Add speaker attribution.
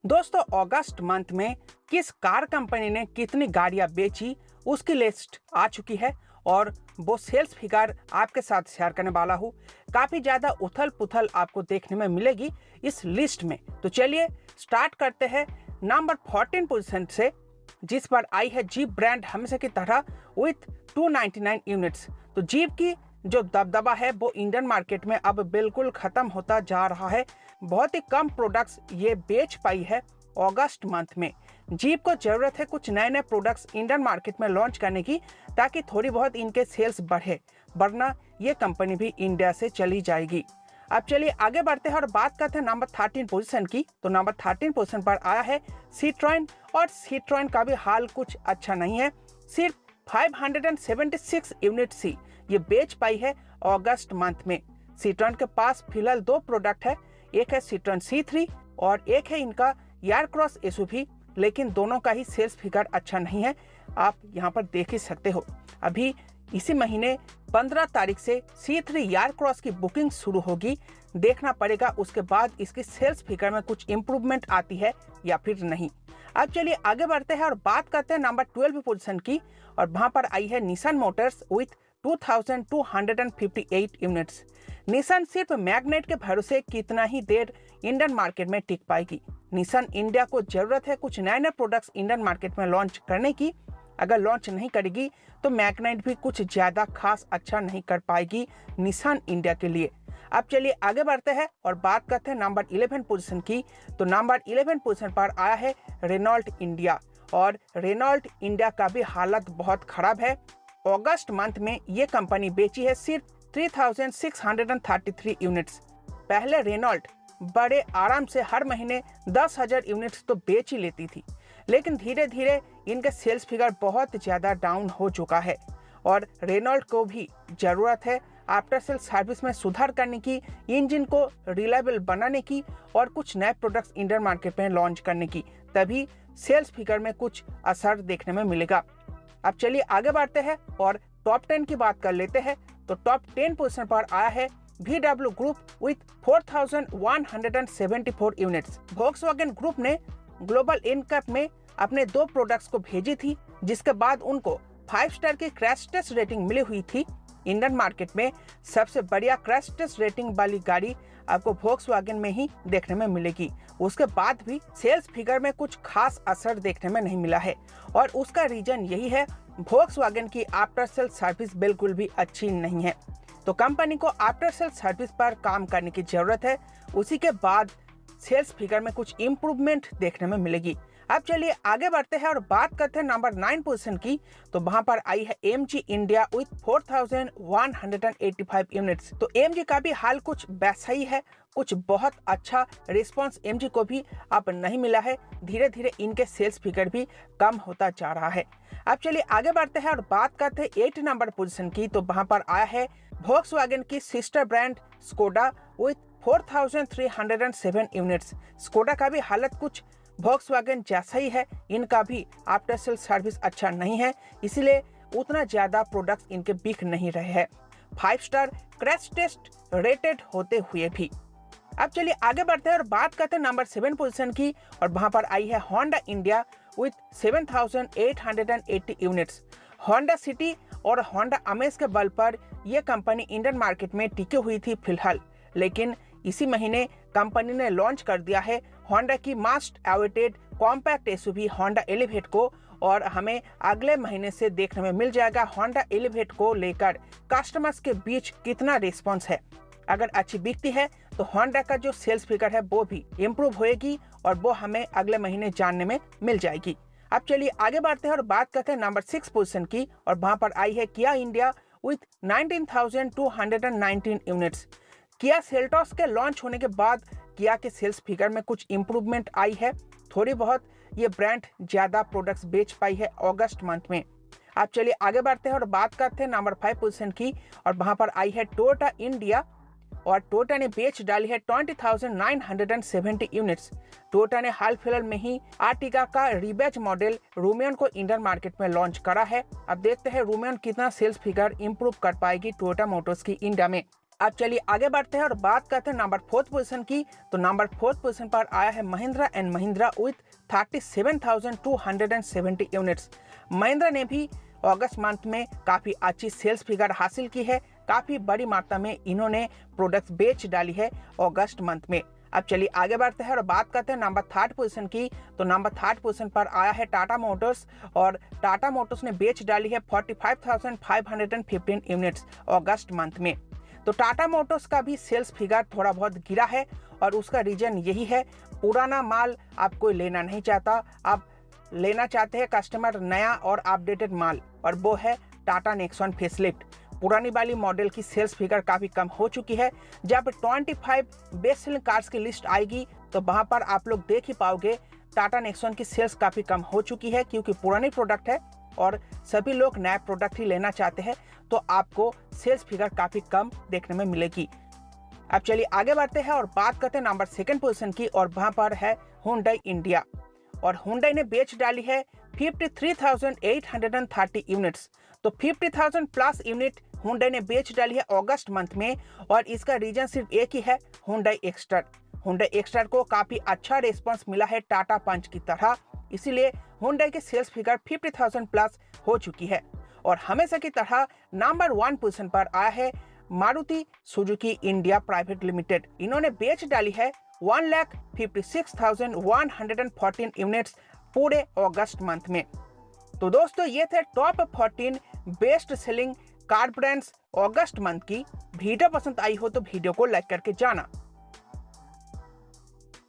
Speaker 1: दोस्तों, अगस्त मंथ में किस कार कंपनी ने कितनी गाड़ियां बेची उसकी लिस्ट आ चुकी है और वो सेल्स फिगर आपके साथ शेयर करने वाला हूँ। काफ़ी ज़्यादा उथल पुथल आपको देखने में मिलेगी इस लिस्ट में। तो चलिए स्टार्ट करते हैं नंबर 14 पोजीशन से, जिस पर आई है जीप ब्रांड हमेशा की तरह विथ 299 यूनिट्स। तो जीप की जो दबदबा है वो इंडियन मार्केट में अब बिल्कुल ख़त्म होता जा रहा है। बहुत ही कम प्रोडक्ट्स ये बेच पाई है अगस्त मंथ में। जीप को ज़रूरत है कुछ नए नए प्रोडक्ट्स इंडियन मार्केट में लॉन्च करने की, ताकि थोड़ी बहुत इनके सेल्स बढ़े, वरना ये कंपनी भी इंडिया से चली जाएगी। अब चलिए आगे बढ़ते हैं और बात करते हैं नंबर 13 पोजीशन की। तो नंबर 13 पोजीशन पर आया है सिट्रोएन, और सिट्रोएन का भी हाल कुछ अच्छा नहीं है। सिर्फ 576 यूनिट सी ये बेच पाई है अगस्त मंथ में। सिट्रोएन के पास फिलहाल दो प्रोडक्ट है, एक है सिट्रोएन C3 और एक है इनका एयरक्रॉस एसयूवी, लेकिन दोनों का ही सेल्स फिगर अच्छा नहीं है। आप यहाँ पर देख ही सकते हो। अभी इसी महीने 15 तारीख से C3 एयरक्रॉस की बुकिंग शुरू होगी। देखना पड़ेगा उसके बाद इसकी सेल्स फिगर में कुछ इम्प्रूवमेंट आती है या फिर नहीं। अब चलिए आगे बढ़ते हैं और बात करते हैं नंबर 12 पोजीशन की, और वहां पर आई है Nissan Motors with 2258 units. Nissan सिर्फ मैग्नेट के भरोसे कितना ही देर इंडियन मार्केट में टिक पाएगी। निसान इंडिया को जरूरत है कुछ नए नए प्रोडक्ट्स इंडियन मार्केट में लॉन्च करने की। अगर लॉन्च नहीं करेगी तो मैग्नेट भी कुछ ज़्यादा खास अच्छा नहीं कर पाएगी निसान इंडिया के लिए। अब चलिए आगे बढ़ते हैं और बात करते हैं नंबर 11 पोजीशन की। तो नंबर 11 पोजीशन पर आया है रेनॉल्ट इंडिया, और रेनॉल्ट इंडिया का भी हालत बहुत खराब है। अगस्त मंथ में ये कंपनी बेची है सिर्फ 3633 यूनिट्स। पहले रेनॉल्ट बड़े आराम से हर महीने 10,000 यूनिट्स तो बेच ही लेती थी, लेकिन धीरे धीरे इनके सेल्स फिगर बहुत ज़्यादा डाउन हो चुका है। और रेनॉल्ट को भी ज़रूरत है आफ्टर सेल सर्विस में सुधार करने की, इंजन को रिलायबल बनाने की और कुछ नए प्रोडक्ट्स इंडियन मार्केट में लॉन्च करने की, तभी सेल्स फिगर में कुछ असर देखने में मिलेगा। अब चलिए आगे बढ़ते हैं और टॉप 10 की बात कर लेते हैं। तो टॉप 10 पोजीशन पर आया है VW group with 4174 units. Volkswagen group ने ग्लोबल इनकप में अपने दो प्रोडक्ट्स को भेजी थी, जिसके बाद उनको 5 स्टार की क्रैश टेस्ट रेटिंग मिली हुई थी। इंडियन मार्केट में सबसे बढ़िया क्रैश टेस्ट रेटिंग वाली गाड़ी आपको वोक्सवैगन में ही देखने में मिलेगी। उसके बाद भी सेल्स फिगर में कुछ खास असर देखने में नहीं मिला है, और उसका रीजन यही है वोक्सवैगन की आफ्टर सेल सर्विस बिल्कुल भी अच्छी नहीं है। तो कंपनी को आफ्टर सेल सर्विस पर काम करने की जरूरत है, उसी के बाद सेल्स फिगर में कुछ इम्प्रूवमेंट देखने में मिलेगी। अब चलिए आगे बढ़ते हैं और बात करते हैं नंबर 9 पोजीशन की। तो वहां पर आई है MG इंडिया विथ 4185 यूनिट्स। तो MG का भी हाल कुछ वैसा ही है, कुछ बहुत अच्छा रिस्पांस MG को भी अब नहीं मिला है। धीरे धीरे इनके सेल्स फिगर भी कम होता जा रहा है। अब चलिए आगे बढ़ते हैं और बात करते हैं 8 नंबर पोजीशन की। तो वहां पर आया है वोक्सवैगन की sister brand Skoda with 4307 units. Skoda का भी हालत कुछ वोक्सवैगन जैसा ही है, इनका भी आफ्टर सेल सर्विस अच्छा नहीं है, इसीलिए उतना ज़्यादा प्रोडक्ट्स इनके बिक नहीं रहे हैं 5 स्टार क्रैश टेस्ट रेटेड होते हुए भी। अब चलिए आगे बढ़ते हैं और बात करते हैं नंबर 7 पोजीशन की, और वहां पर आई है Honda India with 7880 units. Honda city और होंडा अमेज के बल पर यह कंपनी इंडियन मार्केट में टिकी हुई थी फिलहाल, लेकिन इसी महीने कंपनी ने लॉन्च कर दिया है होंडा की most awaited compact SUV Honda elevate को, और हमें अगले महीने से देखने में मिल जाएगा होंडा एलिवेट को लेकर कस्टमर्स के बीच कितना रिस्पांस है। अगर अच्छी बिकती है तो होंडा का जो सेल्स फिगर है वो भी इम्प्रूव होएगी, और वो हमें अगले महीने जानने में मिल जाएगी। अब चलिए आगे बढ़ते हैं और बात करते हैं नंबर 6 पोजीशन की, और वहां पर आई है किया India with 19,219 units. Kia Seltos के लॉन्च होने के बाद किया के सेल्स फिगर में कुछ इम्प्रूवमेंट आई है, थोड़ी बहुत ये ब्रांड ज़्यादा प्रोडक्ट्स बेच पाई है अगस्त मंथ में। अब चलिए आगे बढ़ते हैं और बात करते हैं नंबर 5 पोजीशन की, और वहां पर आई है टोयोटा इंडिया, और टोयोटा ने बेच डाली है 20,970 यूनिट्स। टोयोटा ने हाल फिलहाल में ही आर्टिगा का रीबैच मॉडल रूमियन को इंडियन मार्केट में लॉन्च करा है। अब देखते हैं रूमियन कितना सेल्स फिगर इंप्रूव कर पाएगी टोयोटा मोटर्स की इंडिया में। अब चलिए आगे बढ़ते हैं और बात करते हैं नंबर 4th पोजीशन की। तो नंबर 4th पोजीशन पर आया है Mahindra and Mahindra with 37,270 units. Mahindra ने भी अगस्त मंथ में काफ़ी अच्छी सेल्स फिगर हासिल की है। काफ़ी बड़ी मात्रा में इन्होंने प्रोडक्ट्स बेच डाली है अगस्त मंथ में। अब चलिए आगे बढ़ते हैं और बात करते हैं नंबर 3rd पोजीशन की। तो नंबर 3rd पोजीशन पर आया है टाटा मोटर्स और टाटा मोटर्स ने बेच डाली है 45,515 यूनिट्स अगस्त मंथ में। तो टाटा मोटर्स का भी सेल्स फिगर थोड़ा बहुत गिरा है और उसका रीजन यही है, पुराना माल आप कोई लेना नहीं चाहता, आप लेना चाहते हैं कस्टमर नया और अपडेटेड माल, और वो है टाटा नेक्सॉन फेसलिफ्ट। पुरानी वाली मॉडल की सेल्स फिगर काफ़ी कम हो चुकी है। जब 25 बेस्ट सेलिंग कार्स की लिस्ट आएगी तो वहाँ पर आप लोग देख ही पाओगे टाटा नेक्सॉन की सेल्स काफ़ी कम हो चुकी है, क्योंकि पुरानी प्रोडक्ट है और सभी लोग नया प्रोडक्ट ही लेना चाहते हैं, तो आपको सेल्स फिगर काफ़ी कम देखने में मिलेगी। अब चलिए आगे बढ़ते हैं और बात करते हैं नंबर 2nd पोजीशन की, और वहाँ पर है हुंडई इंडिया। और हुंडई ने बेच डाली है 53,830 यूनिट्स। तो 50,000 प्लस यूनिट हुंडई ने बेच डाली है अगस्त मंथ में, और इसका रीजन सिर्फ एक ही है, हुंडई एक्स्टर। हुंडई एक्स्टर को काफ़ी अच्छा रिस्पांस मिला है टाटा पंच की तरह, इसीलिए हुंडई की सेल्स फिगर 50,000 प्लस हो चुकी है। और हमेशा की तरह नंबर 1 पोजीशन पर आया है Maruti Suzuki India private limited. इन्होंने बेच डाली है 1,56,114 यूनिट्स पूरे अगस्त मंथ में। तो दोस्तों ये थे top 14 best selling car brands अगस्त मंथ की। वीडियो पसंद आई हो तो वीडियो को लाइक करके जाना।